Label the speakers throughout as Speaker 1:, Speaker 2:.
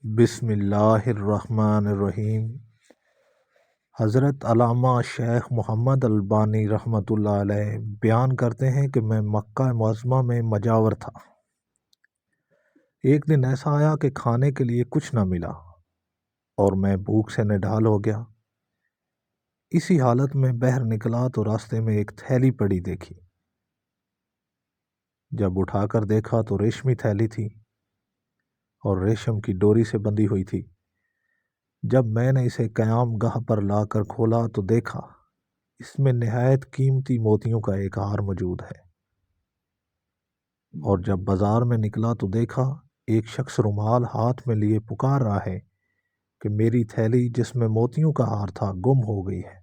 Speaker 1: بسم اللہ الرحمن الرحیم۔ حضرت علامہ شیخ محمد البانی رحمۃ اللہ علیہ بیان کرتے ہیں کہ میں مکہ معظمہ میں مجاور تھا۔ ایک دن ایسا آیا کہ کھانے کے لیے کچھ نہ ملا اور میں بھوک سے نڈھال ہو گیا۔ اسی حالت میں باہر نکلا تو راستے میں ایک تھیلی پڑی دیکھی۔ جب اٹھا کر دیکھا تو ریشمی تھیلی تھی اور ریشم کی ڈوری سے بندھی ہوئی تھی۔ جب میں نے اسے قیام گاہ پر لا کر کھولا تو دیکھا اس میں نہایت قیمتی موتیوں کا ایک ہار موجود ہے، اور جب بازار میں نکلا تو دیکھا ایک شخص رومال ہاتھ میں لیے پکار رہا ہے کہ میری تھیلی جس میں موتیوں کا ہار تھا گم ہو گئی ہے۔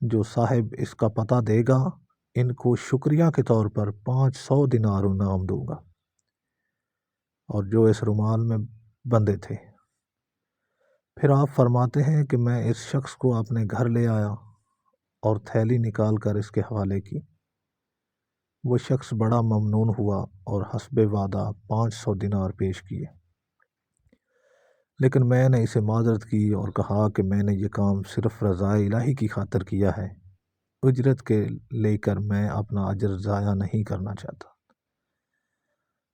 Speaker 1: جو صاحب اس کا پتہ دے گا ان کو شکریہ کے طور پر 500 دینار انعام دوں گا۔ اور جو اس رومال میں بندے تھے، پھر آپ فرماتے ہیں کہ میں اس شخص کو اپنے گھر لے آیا اور تھیلی نکال کر اس کے حوالے کی۔ وہ شخص بڑا ممنون ہوا اور حسب وعدہ 500 دینار پیش کیے، لیکن میں نے اسے معذرت کی اور کہا کہ میں نے یہ کام صرف رضائے الہی کی خاطر کیا ہے، اجرت کے لے کر میں اپنا اجر ضائع نہیں کرنا چاہتا۔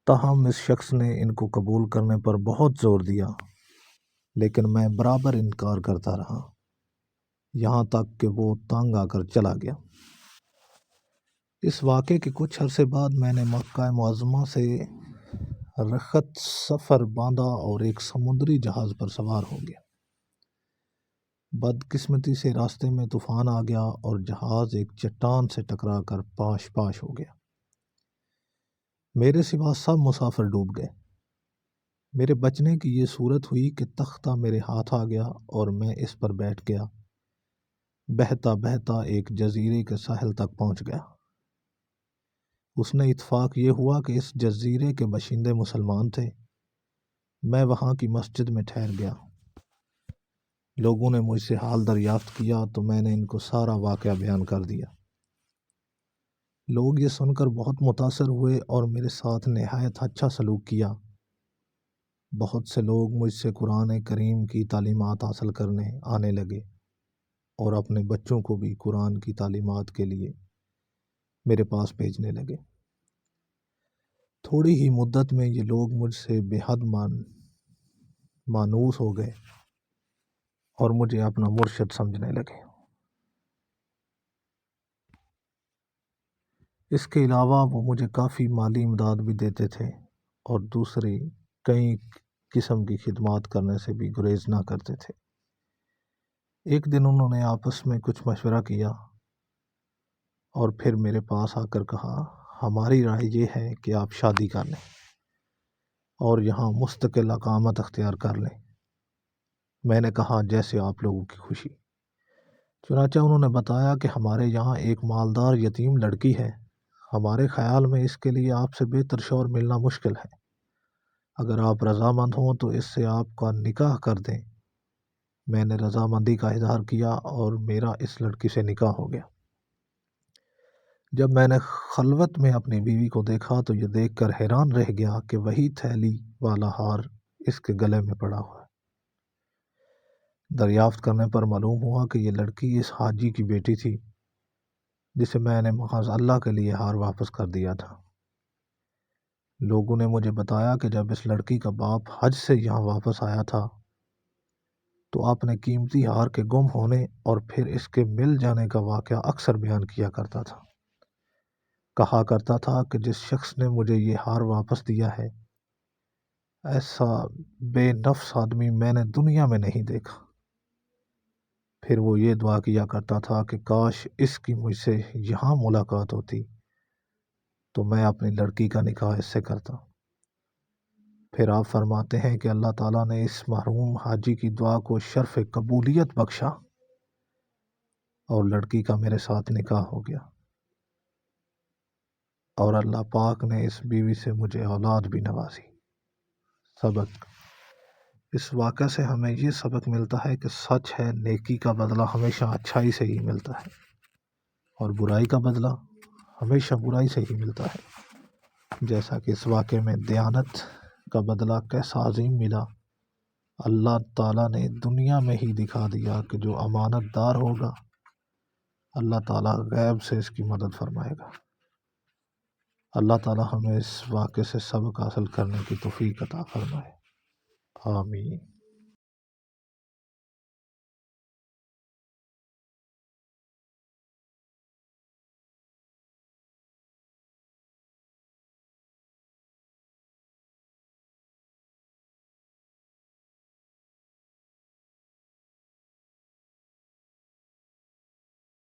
Speaker 1: تاہم اس شخص نے ان کو قبول کرنے پر بہت زور دیا، لیکن میں برابر انکار کرتا رہا، یہاں تک کہ وہ تنگ آ کر چلا گیا۔ اس واقعے کے کچھ عرصے بعد میں نے مکہ معظمہ سے رخت سفر باندھا اور ایک سمندری جہاز پر سوار ہو گیا۔ بدقسمتی سے راستے میں طوفان آ گیا اور جہاز ایک چٹان سے ٹکرا کر پاش پاش ہو گیا۔ میرے سوا سب مسافر ڈوب گئے۔ میرے بچنے کی یہ صورت ہوئی کہ تختہ میرے ہاتھ آ گیا اور میں اس پر بیٹھ گیا۔ بہتا بہتا ایک جزیرے کے ساحل تک پہنچ گیا۔ اس نے اتفاق یہ ہوا کہ اس جزیرے کے باشندے مسلمان تھے۔ میں وہاں کی مسجد میں ٹھہر گیا۔ لوگوں نے مجھ سے حال دریافت کیا تو میں نے ان کو سارا واقعہ بیان کر دیا۔ لوگ یہ سن کر بہت متاثر ہوئے اور میرے ساتھ نہایت اچھا سلوک کیا۔ بہت سے لوگ مجھ سے قرآن کریم کی تعلیمات حاصل کرنے آنے لگے اور اپنے بچوں کو بھی قرآن کی تعلیمات کے لیے میرے پاس بھیجنے لگے۔ تھوڑی ہی مدت میں یہ لوگ مجھ سے بے حد مانوس ہو گئے اور مجھے اپنا مرشد سمجھنے لگے۔ اس کے علاوہ وہ مجھے کافی مالی امداد بھی دیتے تھے اور دوسری کئی قسم کی خدمات کرنے سے بھی گریز نہ کرتے تھے۔ ایک دن انہوں نے آپس میں کچھ مشورہ کیا اور پھر میرے پاس آ کر کہا، ہماری رائے یہ ہے کہ آپ شادی کر لیں اور یہاں مستقل اقامت اختیار کر لیں۔ میں نے کہا جیسے آپ لوگوں کی خوشی۔ چنانچہ انہوں نے بتایا کہ ہمارے یہاں ایک مالدار یتیم لڑکی ہے، ہمارے خیال میں اس کے لیے آپ سے بہتر شوہر ملنا مشکل ہے۔ اگر آپ رضامند ہوں تو اس سے آپ کا نکاح کر دیں۔ میں نے رضامندی کا اظہار کیا اور میرا اس لڑکی سے نکاح ہو گیا۔ جب میں نے خلوت میں اپنی بیوی کو دیکھا تو یہ دیکھ کر حیران رہ گیا کہ وہی تھیلی والا ہار اس کے گلے میں پڑا ہوا ہے۔ دریافت کرنے پر معلوم ہوا کہ یہ لڑکی اس حاجی کی بیٹی تھی جسے میں نے محض اللہ کے لیے ہار واپس کر دیا تھا۔ لوگوں نے مجھے بتایا کہ جب اس لڑکی کا باپ حج سے یہاں واپس آیا تھا تو اپنے قیمتی ہار کے گم ہونے اور پھر اس کے مل جانے کا واقعہ اکثر بیان کیا کرتا تھا۔ کہا کرتا تھا کہ جس شخص نے مجھے یہ ہار واپس دیا ہے، ایسا بے نفس آدمی میں نے دنیا میں نہیں دیکھا۔ پھر وہ یہ دعا کیا کرتا تھا کہ کاش اس کی مجھ سے یہاں ملاقات ہوتی تو میں اپنی لڑکی کا نکاح اس سے کرتا۔ پھر آپ فرماتے ہیں کہ اللہ تعالیٰ نے اس محروم حاجی کی دعا کو شرف قبولیت بخشا اور لڑکی کا میرے ساتھ نکاح ہو گیا، اور اللہ پاک نے اس بیوی سے مجھے اولاد بھی نوازی۔ سبق: اس واقعہ سے ہمیں یہ سبق ملتا ہے کہ سچ ہے، نیکی کا بدلہ ہمیشہ اچھائی سے ہی ملتا ہے اور برائی کا بدلہ ہمیشہ برائی سے ہی ملتا ہے، جیسا کہ اس واقعے میں دیانت کا بدلہ کیسا عظیم ملا۔ اللہ تعالیٰ نے دنیا میں ہی دکھا دیا کہ جو امانت دار ہوگا اللہ تعالیٰ غیب سے اس کی مدد فرمائے گا۔ اللہ تعالیٰ ہمیں اس واقعے سے سبق حاصل کرنے کی توفیق عطا فرمائے۔ آمین۔